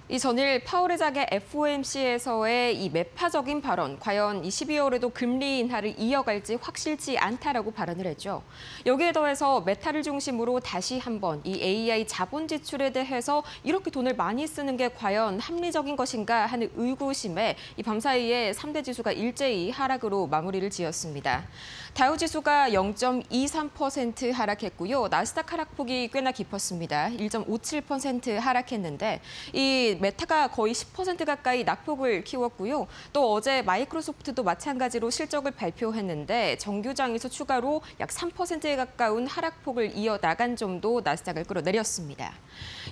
이 전일 파월 의장의 FOMC에서의 이 매파적인 발언, 과연 이 12월에도 금리 인하를 이어갈지 확실치 않다라고 발언을 했죠. 여기에 더해서 메타를 중심으로 다시 한번 이 AI 자본 지출에 대해서 이렇게 돈을 많이 쓰는 게 과연 합리적인 것인가 하는 의구심에 이 밤사이에 3대 지수가 일제히 하락으로 마무리를 지었습니다. 다우 지수가 0.23% 하락했고요. 나스닥 하락폭이 꽤나 깊었습니다. 1.57% 하락했는데 이 메타가 거의 10% 가까이 낙폭을 키웠고요. 또 어제 마이크로소프트도 마찬가지로 실적을 발표했는데 정규장에서 추가로 약 3%에 가까운 하락폭을 이어나간 점도 나스닥을 끌어내렸습니다.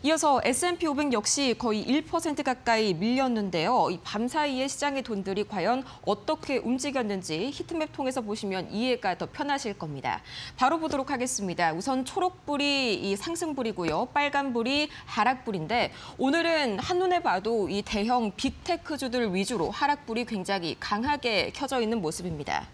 이어서 S&P 500 역시 거의 1% 가까이 밀렸는데요. 이 밤사이에 시장의 돈들이 과연 어떻게 움직였는지 히트맵 통해서 보시면 이해가 더 편하실 겁니다. 바로 보도록 하겠습니다. 우선 초록불이 이 상승불이고요. 빨간불이 하락불인데 오늘은 한눈에 봐도 이 대형 빅테크주들 위주로 하락불이 굉장히 강하게 켜져 있는 모습입니다.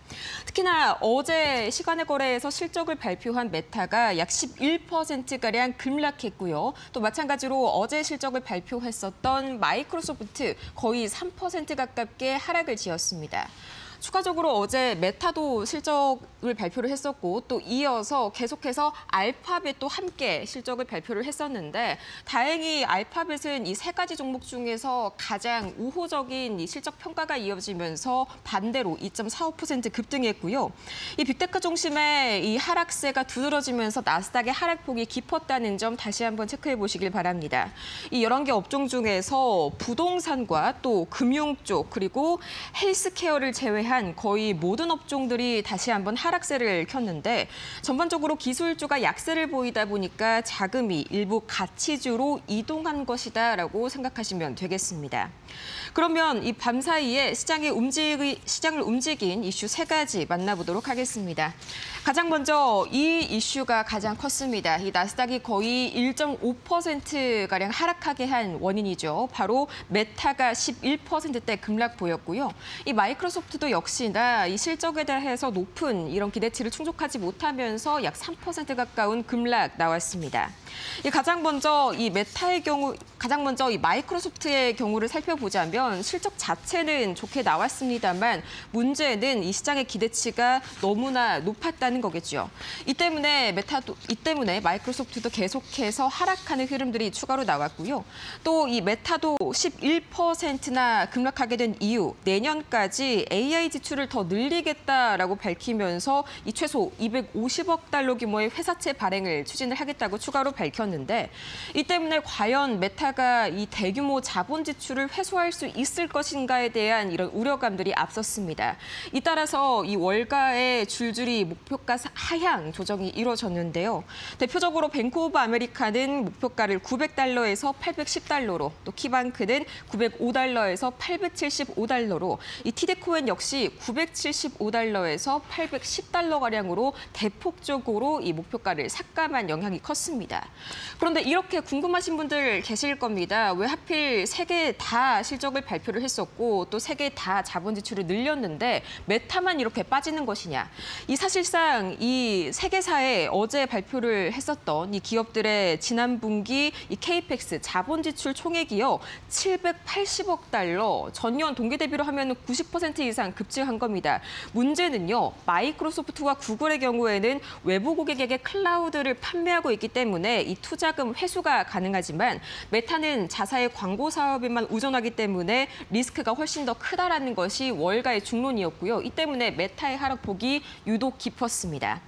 특히나 어제 시간의 거래에서 실적을 발표한 메타가 약 11%가량 급락했고요. 또 마찬가지로 어제 실적을 발표했었던 마이크로소프트 거의 3% 가깝게 하락을 지었습니다. 추가적으로 어제 메타도 실적을 발표를 했었고 또 이어서 계속해서 알파벳도 함께 실적을 발표를 했었는데 다행히 알파벳은 이 세 가지 종목 중에서 가장 우호적인 이 실적 평가가 이어지면서 반대로 2.45% 급등했고요. 이 빅테크 중심의 이 하락세가 두드러지면서 나스닥의 하락폭이 깊었다는 점 다시 한번 체크해 보시길 바랍니다. 이 11개 업종 중에서 부동산과 또 금융 쪽 그리고 헬스케어를 제외한 거의 모든 업종들이 다시 한번 하락세를 켰는데 전반적으로 기술주가 약세를 보이다 보니까 자금이 일부 가치주로 이동한 것이다라고 생각하시면 되겠습니다. 그러면 이 밤사이에 시장을 움직인 이슈 세 가지 만나보도록 하겠습니다. 가장 먼저 이 이슈가 가장 컸습니다. 이 나스닥이 거의 1.5%가량 하락하게 한 원인이죠. 바로 메타가 11%대 급락 보였고요. 이 마이크로소프트도 역시나 이 실적에 대해서 높은 이런 기대치를 충족하지 못하면서 약 3% 가까운 급락 나왔습니다. 가장 먼저 이 마이크로소프트의 경우를 살펴보자면 실적 자체는 좋게 나왔습니다만 문제는 이 시장의 기대치가 너무나 높았다는 거겠죠. 이 때문에 마이크로소프트도 계속해서 하락하는 흐름들이 추가로 나왔고요. 또 이 메타도 11%나 급락하게 된 이유, 내년까지 AI 지출을 더 늘리겠다라고 밝히면서 이 최소 250억 달러 규모의 회사채 발행을 추진을 하겠다고 추가로 밝혔는데 이 때문에 과연 메타가 이 대규모 자본 지출을 회수할 수 있을 것인가에 대한 이런 우려감들이 앞섰습니다. 이 따라서 이 월가의 줄줄이 목표가 하향 조정이 이루어졌는데요. 대표적으로 뱅크 오브 아메리카는 목표가를 900달러에서 810달러로, 또 키방크는 905달러에서 875달러로, 이 티데코엔 역시 975달러에서 810달러가량으로 대폭적으로 이 목표가를 삭감한 영향이 컸습니다. 그런데 이렇게 궁금하신 분들 계실 겁니다. 왜 하필 세 개 다 실적을 발표를 했었고 또 세 개 다 자본 지출을 늘렸는데 메타만 이렇게 빠지는 것이냐. 이 사실상 이 세 개사에 어제 발표를 했었던 이 기업들의 지난 분기 이 케이펙스 자본 지출 총액이요. 780억 달러, 전년 동기 대비로 하면 90% 이상 급증한 겁니다. 문제는요. 마이크로소프트와 구글의 경우에는 외부 고객에게 클라우드를 판매하고 있기 때문에 이 투자금 회수가 가능하지만 메타는 자사의 광고 사업에만 의존하기 때문에 리스크가 훨씬 더 크다라는 것이 월가의 중론이었고요. 이 때문에 메타의 하락폭이 유독 깊었습니다.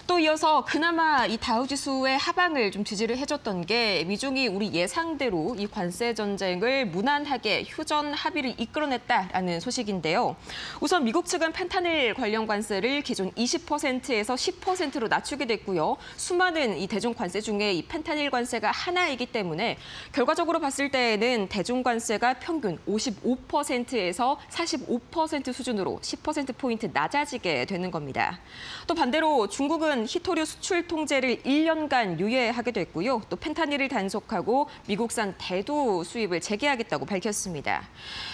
또 이어서 그나마 이 다우지수의 하방을 좀 지지를 해줬던 게 미중이 우리 예상대로 이 관세 전쟁을 무난하게 휴전 합의를 이끌어냈다라는 소식인데요. 우선 미국 측은 펜타닐 관련 관세를 기존 20%에서 10%로 낮추게 됐고요. 수많은 이 대중 관세 중에 이 펜타닐 관세가 하나이기 때문에 결과적으로 봤을 때에는 대중 관세가 평균 55%에서 45% 수준으로 10%포인트 낮아지게 되는 겁니다. 또 반대로 중국은 애플은 히토류 수출 통제를 1년간 유예하게 됐고요. 또 펜타닐을 단속하고 미국산 대도 수입을 재개하겠다고 밝혔습니다.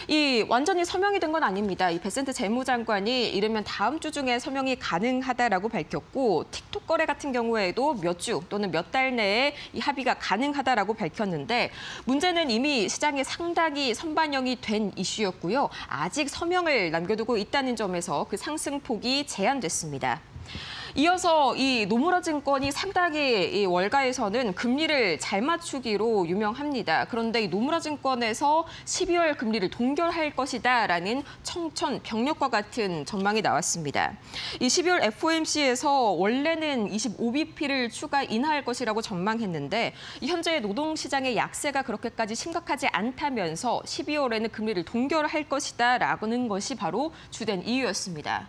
이 완전히 서명이 된 건 아닙니다. 이 베센트 재무장관이 이르면 다음 주 중에 서명이 가능하다라고 밝혔고 틱톡 거래 같은 경우에도 몇 주 또는 몇 달 내에 이 합의가 가능하다라고 밝혔는데 문제는 이미 시장에 상당히 선반영이 된 이슈였고요. 아직 서명을 남겨두고 있다는 점에서 그 상승폭이 제한됐습니다. 이어서 이 노무라 증권이 상당히 이 월가에서는 금리를 잘 맞추기로 유명합니다. 그런데 이 노무라 증권에서 12월 금리를 동결할 것이다라는 청천벽력과 같은 전망이 나왔습니다. 이 12월 FOMC에서 원래는 25bp를 추가 인하할 것이라고 전망했는데 현재 노동시장의 약세가 그렇게까지 심각하지 않다면서 12월에는 금리를 동결할 것이다라는 것이 바로 주된 이유였습니다.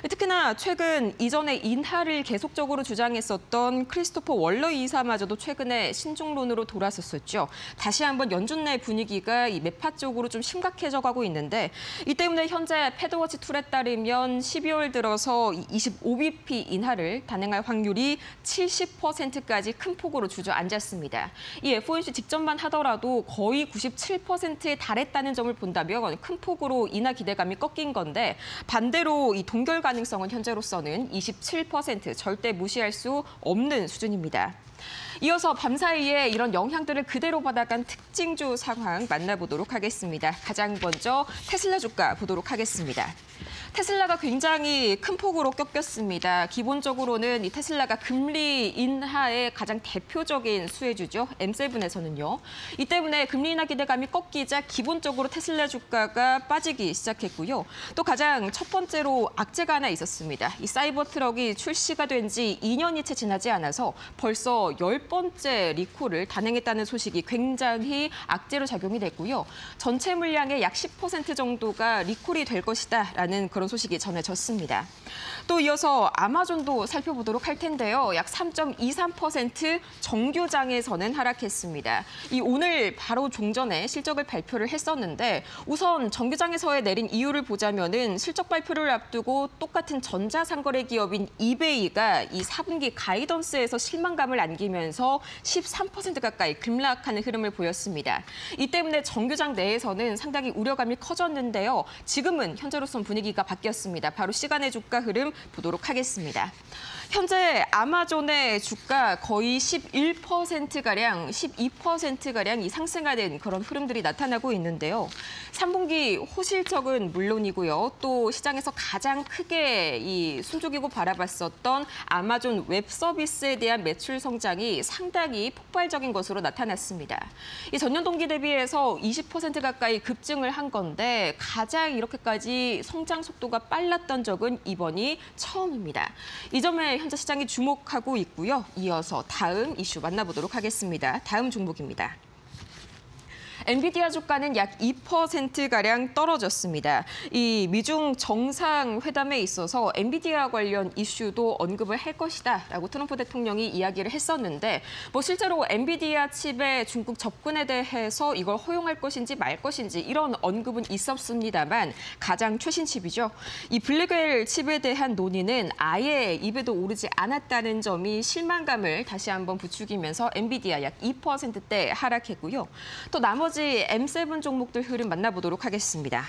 특히나 최근 이전에 인하를 계속적으로 주장했었던 크리스토퍼 월러 이사마저도 최근에 신중론으로 돌아섰었죠. 다시 한번 연준 내 분위기가 이 매파 쪽으로 좀 심각해져 가고 있는데 이 때문에 현재 패드워치 툴에 따르면 12월 들어서 25bp 인하를 단행할 확률이 70%까지 큰 폭으로 주저앉았습니다. 이 FOMC 직전만 하더라도 거의 97%에 달했다는 점을 본다면 큰 폭으로 인하 기대감이 꺾인 건데 반대로 이 동결 가능성은 현재로서는 27%, 절대 무시할 수 없는 수준입니다. 이어서 밤사이에 이런 영향들을 그대로 받아간 특징주 상황 만나보도록 하겠습니다. 가장 먼저 테슬라 주가 보도록 하겠습니다. 테슬라가 굉장히 큰 폭으로 꺾였습니다. 기본적으로는 이 테슬라가 금리 인하의 가장 대표적인 수혜주죠. M7에서는요. 이 때문에 금리 인하 기대감이 꺾이자 기본적으로 테슬라 주가가 빠지기 시작했고요. 또 가장 첫 번째로 악재가 하나 있었습니다. 이 사이버 트럭이 출시가 된 지 2년이 채 지나지 않아서 벌써 10번째 리콜을 단행했다는 소식이 굉장히 악재로 작용이 됐고요. 전체 물량의 약 10% 정도가 리콜이 될 것이다라는 그런 소식이 전해졌습니다. 또 이어서 아마존도 살펴보도록 할 텐데요. 약 3.23% 정규장에서는 하락했습니다. 이 오늘 바로 종전에 실적을 발표를 했었는데 우선 정규장에서의 내린 이유를 보자면은 실적 발표를 앞두고 똑같은 전자상거래 기업인 이베이가 이 4분기 가이던스에서 실망감을 안기면서 13% 가까이 급락하는 흐름을 보였습니다. 이 때문에 정규장 내에서는 상당히 우려감이 커졌는데요. 지금은 현재로선 분위기가 바뀌었습니다. 바로 시간의 주가 흐름 보도록 하겠습니다. 현재 아마존의 주가 거의 11%가량, 12%가량 이 상승하는 그런 흐름들이 나타나고 있는데요. 3분기 호실적은 물론이고요. 또 시장에서 가장 크게 이 숨죽이고 바라봤었던 아마존 웹 서비스에 대한 매출 성장이 상당히 폭발적인 것으로 나타났습니다. 이 전년 동기 대비해서 20% 가까이 급증을 한 건데 가장 이렇게까지 성장 속도가 빨랐던 적은 이번이 처음입니다. 이 점에 현재 시장이 주목하고 있고요. 이어서 다음 이슈 만나보도록 하겠습니다. 다음 종목입니다. 엔비디아 주가는 약 2%가량 떨어졌습니다. 이 미중 정상회담에 있어서 엔비디아 관련 이슈도 언급을 할 것이다라고 트럼프 대통령이 이야기를 했었는데 실제로 엔비디아 칩의 중국 접근에 대해서 이걸 허용할 것인지 말 것인지 이런 언급은 있었습니다만 가장 최신 칩이죠. 이 블랙웰 칩에 대한 논의는 아예 입에도 오르지 않았다는 점이 실망감을 다시 한번 부추기면서 엔비디아 약 2%대 하락했고요. 또 나머지 M7 종목들 흐름 만나보도록 하겠습니다.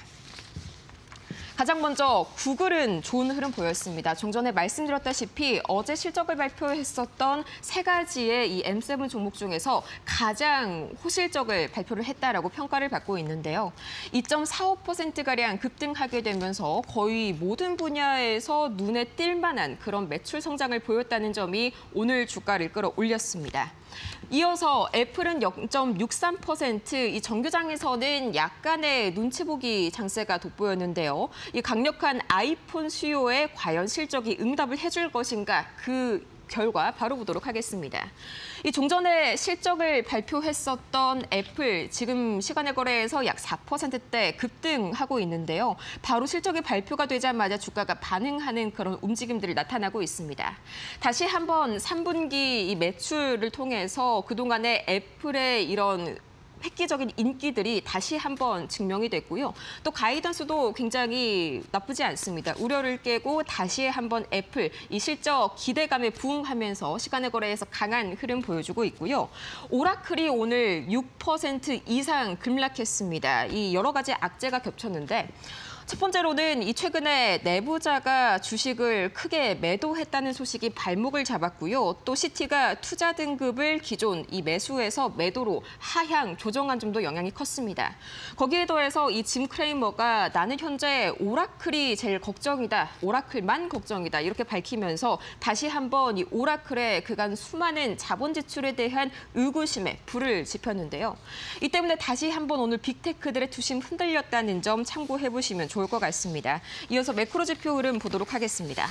가장 먼저 구글은 좋은 흐름 보였습니다. 종전에 말씀드렸다시피 어제 실적을 발표했었던 세 가지의 이 M7 종목 중에서 가장 호실적을 발표를 했다라고 평가를 받고 있는데요. 2.45%가량 급등하게 되면서 거의 모든 분야에서 눈에 띌 만한 그런 매출 성장을 보였다는 점이 오늘 주가를 끌어올렸습니다. 이어서 애플은 0.63%, 이 정규장에서는 약간의 눈치 보기 장세가 돋보였는데요. 이 강력한 아이폰 수요에 과연 실적이 응답을 해줄 것인가, 그 결과 바로 보도록 하겠습니다. 이 종전에 실적을 발표했었던 애플, 지금 시간의 거래에서 약 4%대 급등하고 있는데요. 바로 실적이 발표가 되자마자 주가가 반응하는 그런 움직임들이 나타나고 있습니다. 다시 한번 3분기 이 매출을 통해서 그동안의 애플의 이런 획기적인 인기들이 다시 한번 증명이 됐고요. 또 가이던스도 굉장히 나쁘지 않습니다. 우려를 깨고 다시 한번 애플 이 실적 기대감에 부응하면서 시간의 거래에서 강한 흐름 보여주고 있고요. 오라클이 오늘 6% 이상 급락했습니다. 이 여러 가지 악재가 겹쳤는데 첫 번째로는 이 최근에 내부자가 주식을 크게 매도했다는 소식이 발목을 잡았고요. 또 시티가 투자 등급을 기존 이 매수에서 매도로 하향 조정한 점도 영향이 컸습니다. 거기에 더해서 이 짐 크레이머가 나는 현재 오라클이 제일 걱정이다, 오라클만 걱정이다 이렇게 밝히면서 다시 한번 이 오라클의 그간 수많은 자본 지출에 대한 의구심에 불을 지폈는데요. 이 때문에 다시 한번 오늘 빅테크들의 투심 흔들렸다는 점 참고해 보시면 좋을 것 같습니다. 이어서 매크로 지표 흐름 보도록 하겠습니다.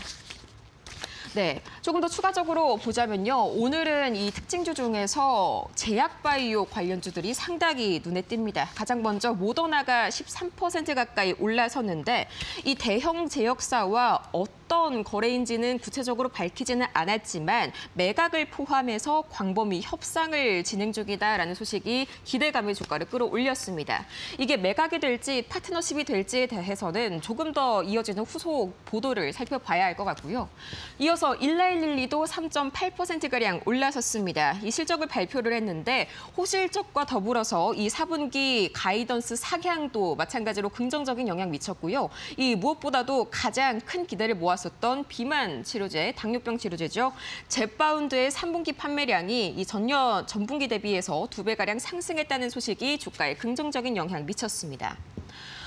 네, 조금 더 추가적으로 보자면요. 오늘은 이 특징주 중에서 제약바이오 관련주들이 상당히 눈에 띕니다. 가장 먼저 모더나가 13% 가까이 올라섰는데 이 대형 제약사와 어떤 거래인지는 구체적으로 밝히지는 않았지만 매각을 포함해서 광범위 협상을 진행 중이다라는 소식이 기대감의 주가를 끌어올렸습니다. 이게 매각이 될지 파트너십이 될지에 대해서는 조금 더 이어지는 후속 보도를 살펴봐야 할 것 같고요. 이어서 일라일릴리도 3.8%가량 올라섰습니다. 이 실적을 발표를 했는데 호실적과 더불어서 이 4분기 가이던스 상향도 마찬가지로 긍정적인 영향 미쳤고요. 이 무엇보다도 가장 큰 기대를 모았었던 비만 치료제, 당뇨병 치료제죠. 젯바운드의 3분기 판매량이 이 전분기 대비해서 2배가량 상승했다는 소식이 주가에 긍정적인 영향 미쳤습니다.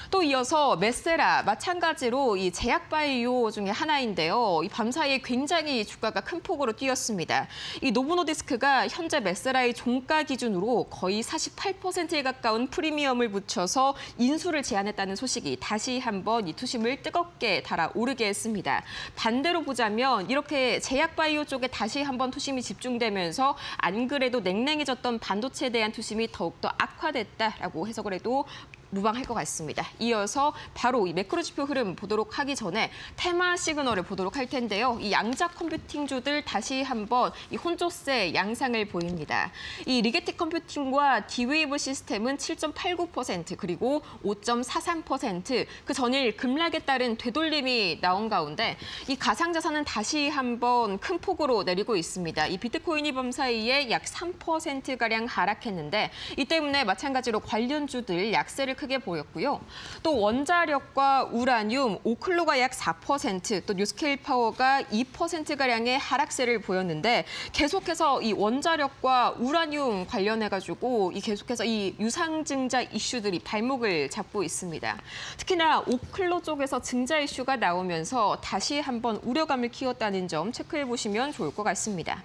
또 이어서 메세라 마찬가지로 이 제약바이오 중에 하나인데요. 이 밤사이에 굉장히 주가가 큰 폭으로 뛰었습니다. 이 노보노디스크가 현재 메세라의 종가 기준으로 거의 48%에 가까운 프리미엄을 붙여서 인수를 제안했다는 소식이 다시 한번 이 투심을 뜨겁게 달아오르게 했습니다. 반대로 보자면 이렇게 제약바이오 쪽에 다시 한번 투심이 집중되면서 안 그래도 냉랭해졌던 반도체에 대한 투심이 더욱더 악화됐다라고 해석을 해도 무방할 것 같습니다. 이어서 바로 이 매크로 지표 흐름 보도록 하기 전에 테마 시그널을 보도록 할 텐데요. 이 양자 컴퓨팅주들 다시 한번 이 혼조세 양상을 보입니다. 이 리게틱 컴퓨팅과 디웨이브 시스템은 7.89% 그리고 5.43%, 그 전일 급락에 따른 되돌림이 나온 가운데 이 가상자산은 다시 한번 큰 폭으로 내리고 있습니다. 이 비트코인이 밤사이에 약 3%가량 하락했는데 이 때문에 마찬가지로 관련주들 약세를 크게 보였고요. 또 원자력과 우라늄, 오클로가 약 4%, 또 뉴스케일 파워가 2%가량의 하락세를 보였는데 계속해서 이 원자력과 우라늄 관련해가지고 계속해서 이 유상증자 이슈들이 발목을 잡고 있습니다. 특히나 오클로 쪽에서 증자 이슈가 나오면서 다시 한번 우려감을 키웠다는 점 체크해 보시면 좋을 것 같습니다.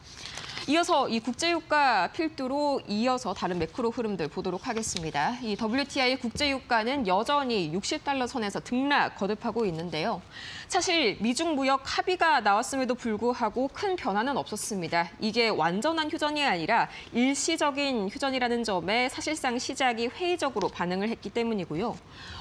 이어서 이 국제유가 필두로 이어서 다른 매크로 흐름들 보도록 하겠습니다. 이 WTI 국제유가는 여전히 60달러 선에서 등락 거듭하고 있는데요. 사실 미중 무역 합의가 나왔음에도 불구하고 큰 변화는 없었습니다. 이게 완전한 휴전이 아니라 일시적인 휴전이라는 점에 사실상 시장이 회의적으로 반응을 했기 때문이고요.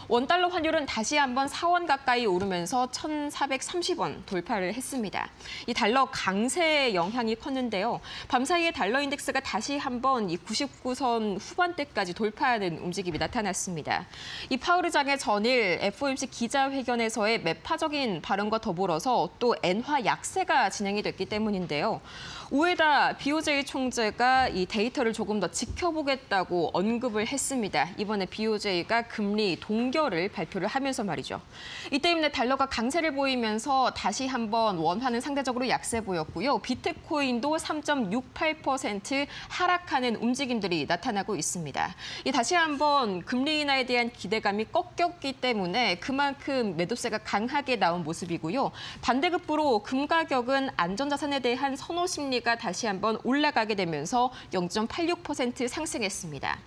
원달러 환율은 다시 한번 4원 가까이 오르면서 1,430원 돌파를 했습니다. 이 달러 강세의 영향이 컸는데요. 밤사이에 달러 인덱스가 다시 한번 이 99선 후반대까지 돌파하는 움직임이 나타났습니다. 이 파월 의장의 전일 FOMC 기자회견에서의 매파적인 발언과 더불어서 또 엔화 약세가 진행이 됐기 때문인데요. 우에다 BOJ 총재가 이 데이터를 조금 더 지켜보겠다고 언급을 했습니다. 이번에 BOJ가 금리 동결을 발표를 하면서 말이죠. 이 때문에 달러가 강세를 보이면서 다시 한번 원화는 상대적으로 약세 보였고요. 비트코인도 3.68% 하락하는 움직임들이 나타나고 있습니다. 이 다시 한번 금리 인하에 대한 기대감이 꺾였기 때문에 그만큼 매도세가 강하게 나온 모습이고요. 반대급부로 금 가격은 안전자산에 대한 선호 심리가 다시 한번 올라가게 되면서 0.86% 상승했습니다.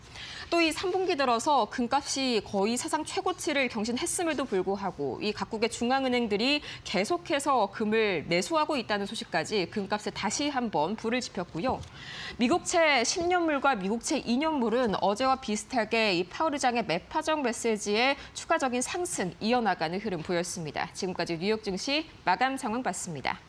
또 이 3분기 들어서 금값이 거의 사상 최고치를 경신했음에도 불구하고 이 각국의 중앙은행들이 계속해서 금을 매수하고 있다는 소식까지 금값에 다시 한번 불을 지폈고요. 미국채 10년물과 미국채 2년물은 어제와 비슷하게 이 파월 의장의 매파적 메시지에 추가적인 상승 이어나가는 흐름 보였습니다. 지금까지 뉴욕 증시 마감 상황 봤습니다.